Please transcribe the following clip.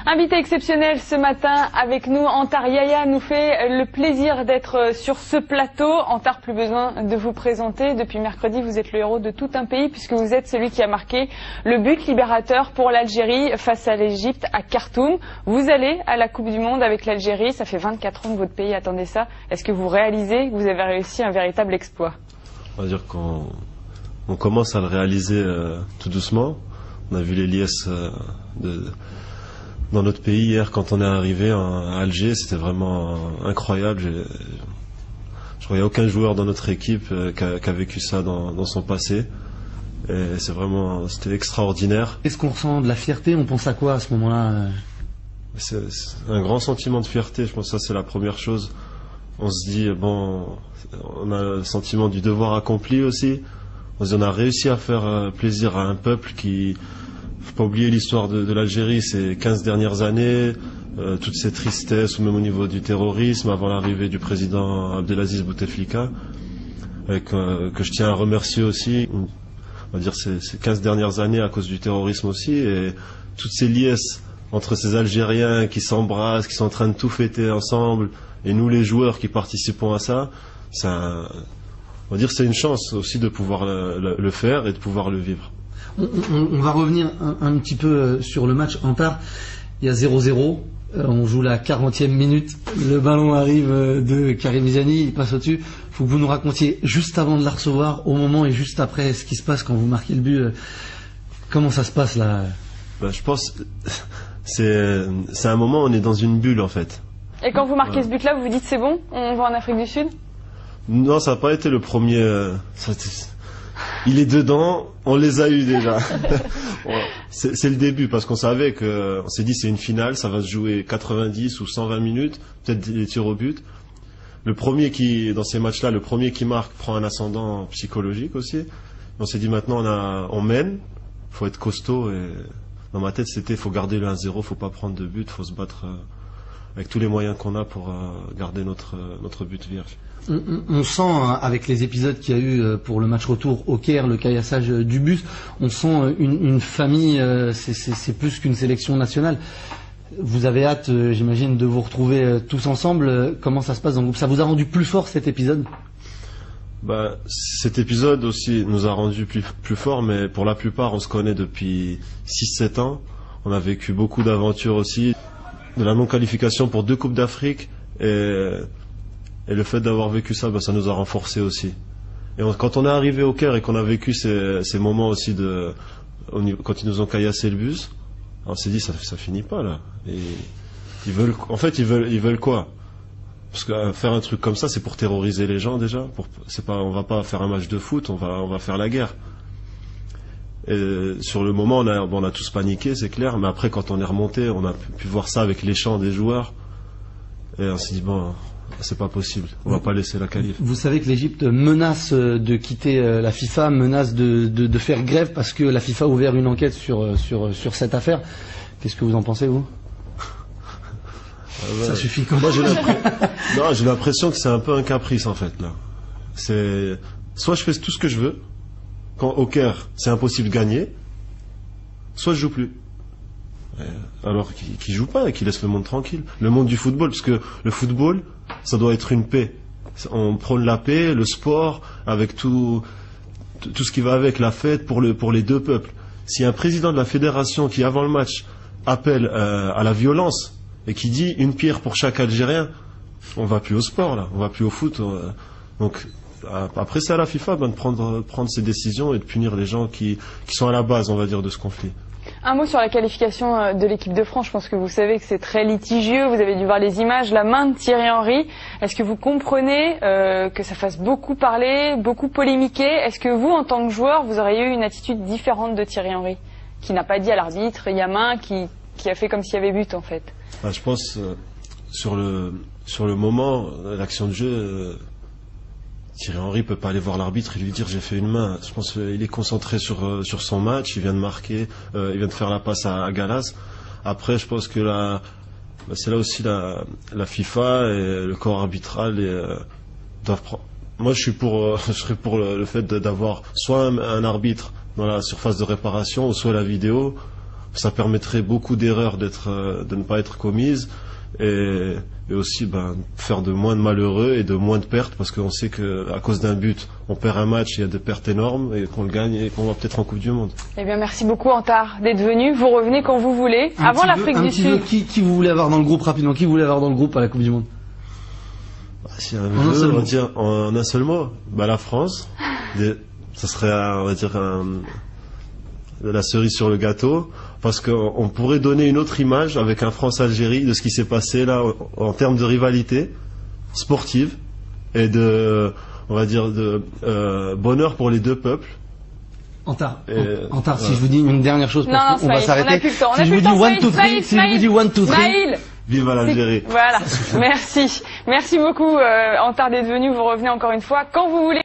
Invité exceptionnel ce matin avec nous, Antar Yahya nous fait le plaisir d'être sur ce plateau. Antar, plus besoin de vous présenter. Depuis mercredi, vous êtes le héros de tout un pays puisque vous êtes celui qui a marqué le but libérateur pour l'Algérie face à l'Égypte à Khartoum. Vous allez à la Coupe du Monde avec l'Algérie. Ça fait 24 ans que votre pays attendait ça. Est-ce que vous réalisez que vous avez réussi un véritable exploit? On va dire qu'on commence à le réaliser tout doucement. On a vu les liesses dans notre pays hier quand on est arrivé à Alger. C'était vraiment incroyable. Je voyais aucun joueur dans notre équipe qui a vécu ça dans son passé. Et c'était extraordinaire. Est-ce qu'on ressent de la fierté? On pense à quoi à ce moment-là? C'est un grand sentiment de fierté. Je pense que ça, c'est la première chose. On se dit, bon, on a le sentiment du devoir accompli aussi. On se dit, on a réussi à faire plaisir à un peuple qui... Faut pas oublier l'histoire de l'Algérie, ces 15 dernières années, toutes ces tristesses, ou même au niveau du terrorisme, avant l'arrivée du président Abdelaziz Bouteflika, que je tiens à remercier aussi. On va dire ces 15 dernières années à cause du terrorisme aussi, et toutes ces liesses entre ces Algériens qui s'embrassent, qui sont en train de tout fêter ensemble, et nous les joueurs qui participons à ça, on va dire c'est une chance aussi de pouvoir le faire et de pouvoir le vivre. On va revenir un petit peu sur le match. Antar, il y a 0-0, on joue la 40e minute, le ballon arrive de Karim Ziani, il passe au-dessus. Il faut que vous nous racontiez juste avant de la recevoir, au moment et juste après, ce qui se passe quand vous marquez le but. Comment ça se passe là? Je pense c'est un moment où on est dans une bulle en fait. Et quand vous marquez ce but-là, vous vous dites c'est bon, on va en Afrique du Sud? Non, ça n'a pas été le premier. Il est dedans, on les a eu déjà. C'est le début parce qu'on savait on s'est dit c'est une finale, ça va se jouer 90 ou 120 minutes, peut-être des tirs au but. Dans ces matchs-là, le premier qui marque prend un ascendant psychologique aussi. On s'est dit maintenant on mène, faut être costaud et dans ma tête c'était faut garder le 1-0, faut pas prendre de but, faut se battre avec tous les moyens qu'on a pour garder notre but vierge. On sent, avec les épisodes qu'il y a eu pour le match retour au Caire, le caillassage du bus, on sent une famille, c'est plus qu'une sélection nationale. Vous avez hâte, j'imagine, de vous retrouver tous ensemble. Comment ça se passe dans le groupe? Ça vous a rendu plus fort cet épisode? Cet épisode aussi nous a rendu plus fort, mais pour la plupart, on se connaît depuis 6-7 ans. On a vécu beaucoup d'aventures aussi, de la non-qualification pour 2 Coupes d'Afrique, et le fait d'avoir vécu ça, ça nous a renforcés aussi. Et quand on est arrivé au Caire et qu'on a vécu ces moments aussi quand ils nous ont caillassé le bus, on s'est dit ça finit pas là. Et ils veulent quoi? Parce que faire un truc comme ça, c'est pour terroriser les gens déjà. On va pas faire un match de foot, on va faire la guerre. Et sur le moment, on a tous paniqué, c'est clair. Mais après, quand on est remonté, on a pu voir ça avec les chants des joueurs. Et on s'est dit bon, c'est pas possible, on va pas laisser la qualif. Vous savez que l'Égypte menace de quitter la FIFA, menace de faire grève parce que la FIFA a ouvert une enquête sur cette affaire. Qu'est-ce que vous en pensez, vous? Ça suffit quand même. Moi, j'ai l'impression que c'est un peu un caprice en fait là. Soit je fais tout ce que je veux, quand au Caire c'est impossible de gagner, soit je joue plus. Alors qu'ils jouent pas et qu'ils laissent le monde tranquille. Le monde du football, parce que le football, ça doit être une paix. On prône la paix, le sport, avec tout ce qui va avec la fête pour les deux peuples. Si un président de la fédération qui avant le match appelle à la violence et qui dit une pierre pour chaque Algérien, on va plus au sport là, on va plus au foot. Donc après c'est à la FIFA de prendre ses décisions et de punir les gens qui sont à la base, on va dire, de ce conflit. Un mot sur la qualification de l'équipe de France. Je pense que vous savez que c'est très litigieux. Vous avez dû voir les images, la main de Thierry Henry. Est-ce que vous comprenez que ça fasse beaucoup parler, beaucoup polémiquer? Est-ce que vous, en tant que joueur, vous auriez eu une attitude différente de Thierry Henry, qui n'a pas dit à l'arbitre, il y a main, qui a fait comme s'il y avait but en fait? Je pense sur le moment, l'action de jeu, Thierry Henry peut pas aller voir l'arbitre et lui dire j'ai fait une main. Je pense qu'il est concentré sur son match, il vient de marquer, il vient de faire la passe à Gallas. Après, je pense que c'est là aussi la FIFA et le corps arbitral doivent prendre. Moi, je serais pour le fait d'avoir soit un arbitre dans la surface de réparation, ou soit la vidéo. ça permettrait beaucoup d'erreurs de ne pas être commises et aussi faire de moins de malheureux et de moins de pertes, parce qu'on sait que à cause d'un but on perd un match, il y a des pertes énormes, et qu'on le gagne et qu'on va peut-être en Coupe du Monde. Eh bien merci beaucoup Antar d'être venu, vous revenez quand vous voulez, avant l'Afrique du Sud. Qui vous voulez avoir dans le groupe rapidement, qui vous voulez avoir dans le groupe à la Coupe du Monde? Si on va dire en un seul mot, la France, ça serait on va dire la cerise sur le gâteau, parce qu'on pourrait donner une autre image avec un France-Algérie de ce qui s'est passé là en termes de rivalité sportive et de, on va dire, de bonheur pour les deux peuples. Antar, si je vous dis une dernière chose, parce qu'on va s'arrêter. Si je vous dis 1, 2, 3, si je vous dis 1, 2, 3. Vive l'Algérie. Voilà, merci. Merci beaucoup Antar d'être venu, vous revenez encore une fois quand vous voulez.